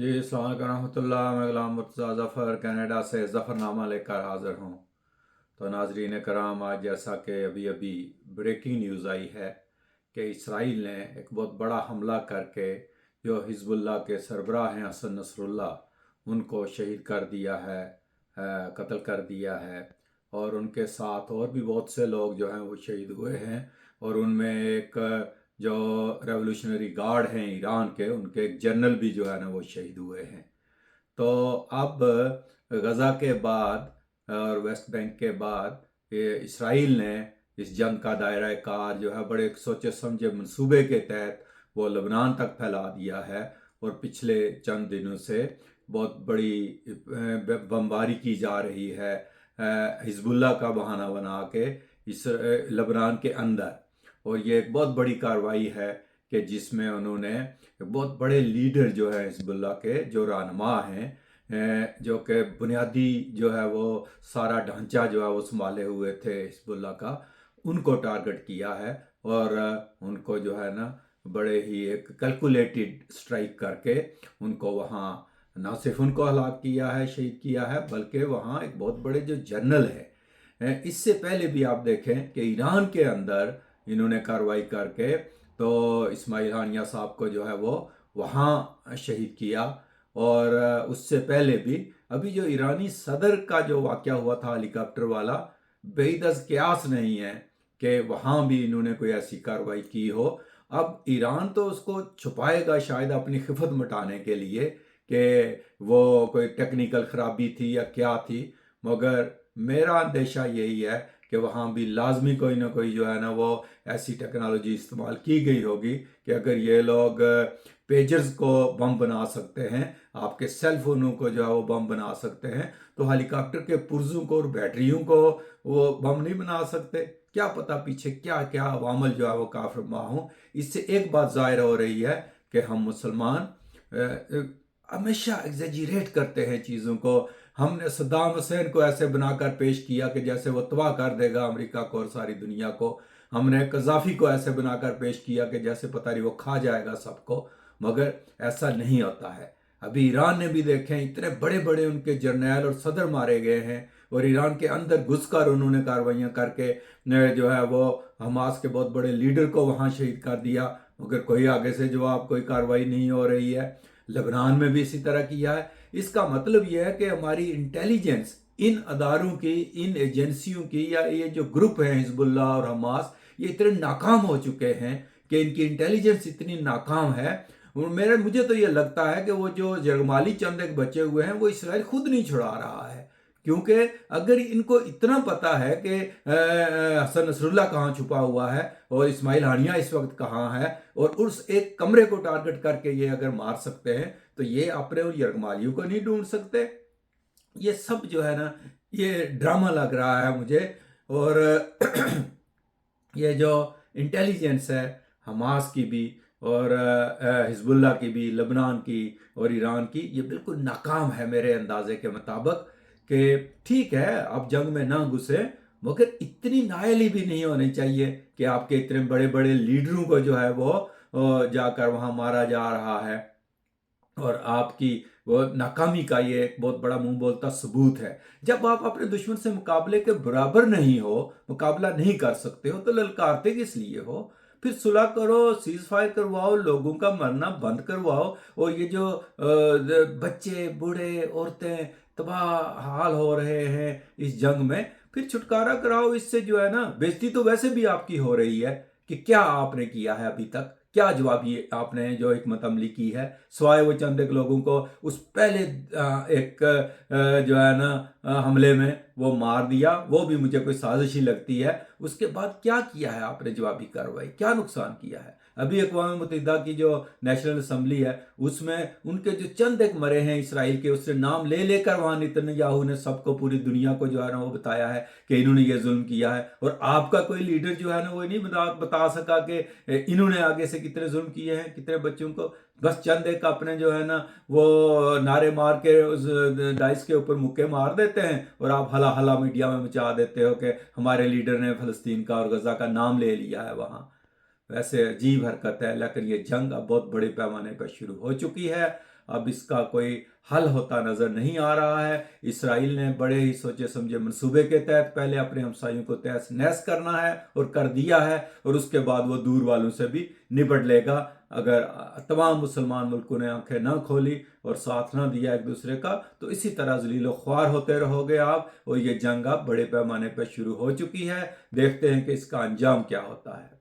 जी अस्सलाम वालेकुम रहमतुल्लाह। मैं गुलाम मुर्तज़ा ज़फ़र कनाडा से ज़फ़रनामा लेकर हाज़िर हूँ। तो नाज़रीन कराम, आज जैसा कि अभी अभी ब्रेकिंग न्यूज़ आई है कि इसराइल ने एक बहुत बड़ा हमला करके जो हिज़्बुल्लाह के सरबराह हैं हसन नसरुल्लाह, उनको शहीद कर दिया है, कत्ल कर दिया है। और उनके साथ और भी बहुत से लोग जो हैं वो शहीद हुए हैं। और उनमें एक जो रेवोल्यूशनरी गार्ड हैं ईरान के, उनके एक जनरल भी जो है ना वो शहीद हुए हैं। तो अब गज़ा के बाद और वेस्ट बैंक के बाद ये इसराइल ने इस जंग का दायरा कार जो है बड़े सोचे समझे मंसूबे के तहत वो लबनान तक फैला दिया है। और पिछले चंद दिनों से बहुत बड़ी बमबारी की जा रही है हिजबुल्लाह का बहाना बना के इस लबनान के अंदर। और ये एक बहुत बड़ी कार्रवाई है कि जिसमें उन्होंने बहुत बड़े लीडर जो है हिजबुल्लाह के, जो रहनुमा हैं, जो कि बुनियादी जो है वो सारा ढांचा जो है वो संभाले हुए थे हिजबुल्लाह का, उनको टारगेट किया है। और उनको जो है ना बड़े ही एक कैलकुलेटेड स्ट्राइक करके उनको वहाँ ना सिर्फ उनको हलाक किया है, शहीद किया है, बल्कि वहाँ एक बहुत बड़े जो जनरल है, इससे पहले भी आप देखें कि ईरान के अंदर इन्होंने कार्रवाई करके तो इस्माइल हानिया साहब को जो है वो वहाँ शहीद किया। और उससे पहले भी अभी जो ईरानी सदर का जो वाक़या हुआ था हेलीकॉप्टर वाला, बेदस क्यास नहीं है कि वहाँ भी इन्होंने कोई ऐसी कार्रवाई की हो। अब ईरान तो उसको छुपाएगा शायद अपनी खिफत मिटाने के लिए कि वो कोई टेक्निकल ख़राबी थी या क्या थी, मगर मेरा अंदेशा यही है कि वहाँ भी लाजमी कोई ना कोई जो है ना वो ऐसी टेक्नोलॉजी इस्तेमाल की गई होगी कि अगर ये लोग पेजर्स को बम बना सकते हैं, आपके सेल फोनों को जो है वो बम बना सकते हैं, तो हेलीकॉप्टर के पुर्जों को और बैटरियों को वो बम नहीं बना सकते। क्या पता पीछे क्या क्या अवामल जो है वो काफिर हो। इससे एक बात जाहिर हो रही है कि हम मुसलमान हमेशा एग्जेजरेट करते हैं चीज़ों को। हमने सद्दाम हुसैन को ऐसे बनाकर पेश किया कि जैसे वो तबाह कर देगा अमेरिका को और सारी दुनिया को। हमने कज़ाफ़ी को ऐसे बनाकर पेश किया कि जैसे पता नहीं वो खा जाएगा सबको, मगर ऐसा नहीं होता है। अभी ईरान ने भी देखें, इतने बड़े बड़े उनके जर्नैल और सदर मारे गए हैं, और ईरान के अंदर घुसकर उन्होंने कार्रवाइयाँ करके जो है वो हमास के बहुत बड़े लीडर को वहाँ शहीद कर दिया, मगर कोई आगे से जवाब, कोई कार्रवाई नहीं हो रही है। लेबनान में भी इसी तरह किया है। इसका मतलब यह है कि हमारी इंटेलिजेंस इन अदारों की, इन एजेंसियों की, या ये जो ग्रुप हैं हिजबुल्लाह और हमास, ये इतने नाकाम हो चुके हैं कि इनकी इंटेलिजेंस इतनी नाकाम है। और मुझे तो ये लगता है कि वो जो जरमाली चंद एक बचे हुए हैं वो इसराइल खुद नहीं छुड़ा रहा है। क्योंकि अगर इनको इतना पता है कि हसन नसरुल्लाह कहाँ छुपा हुआ है और इस्माइल हानिया इस वक्त कहाँ है, और उस एक कमरे को टारगेट करके ये अगर मार सकते हैं, तो ये अपने उन यरगमालियों को नहीं ढूंढ सकते। ये सब जो है ना ये ड्रामा लग रहा है मुझे। और ये जो इंटेलिजेंस है हमास की भी और हिजबुल्लाह की भी, लबनान की और ईरान की, ये बिल्कुल नाकाम है मेरे अंदाजे के मुताबिक। कि ठीक है आप जंग में ना घुसे, मगर इतनी नाअहली भी नहीं होनी चाहिए कि आपके इतने बड़े बड़े लीडरों को जो है वो जाकर वहाँ मारा जा रहा है। और आपकी वो नाकामी का ये एक बहुत बड़ा मुंह बोलता सबूत है। जब आप अपने दुश्मन से मुकाबले के बराबर नहीं हो, मुकाबला नहीं कर सकते हो, तो ललकारते किस लिए हो? फिर सुलह करो, सीज फायर करवाओ, लोगों का मरना बंद करवाओ। और ये जो बच्चे, बूढ़े, औरतें तबाह हाल हो रहे हैं इस जंग में, फिर छुटकारा कराओ इससे। जो है ना, बेइज्जती तो वैसे भी आपकी हो रही है कि क्या आपने किया है अभी तक, क्या जवाबी आपने जो हिकमत अमली की है, स्वाय वो चंद एक लोगों को उस पहले एक जो है ना हमले में वो मार दिया, वो भी मुझे कोई साजिश ही लगती है। उसके बाद क्या किया है आपने जवाबी कार्रवाई, क्या नुकसान किया है? अभी अक़वाम मुत्तहिदा की जो नेशनल असम्बली है, उसमें उनके जो चंद एक मरे हैं इसराइल के, उससे नाम ले लेकर वहाँ नेतन्याहू ने सबको, पूरी दुनिया को जो है ना वो बताया है कि इन्होंने ये जुल्म किया है। और आपका कोई लीडर जो है ना वो नहीं बता सका कि इन्होंने आगे से कितने जुल्म किए हैं, कितने बच्चों को। बस चंद एक अपने जो है ना वो नारे मार के उस डाइस के ऊपर मुक्के मार देते हैं, और आप हला हला मीडिया में मचा देते हो कि हमारे लीडर ने फ़लस्तीन का और गजा का नाम ले लिया है वहाँ। वैसे अजीब हरकत है, लेकिन ये जंग अब बहुत बड़े पैमाने पर शुरू हो चुकी है। اب اس کا کوئی حل ہوتا نظر نہیں آ رہا ہے۔ اسرائیل نے بڑے ہی سوچے سمجھے منصوبے کے تحت پہلے اپنے ہمسایوں کو تہس نہس کرنا ہے اور کر دیا ہے، اور اس کے بعد وہ دور والوں سے بھی نپٹ لے گا اگر تمام مسلمان ملکوں نے آنکھیں نہ کھولی اور ساتھ نہ دیا ایک دوسرے کا، تو اسی طرح ذلیل و خوار ہوتے رہو گے آپ، اور یہ جنگ اب بڑے پیمانے پہ شروع ہو چکی ہے۔ دیکھتے ہیں کہ اس کا انجام کیا ہوتا ہے۔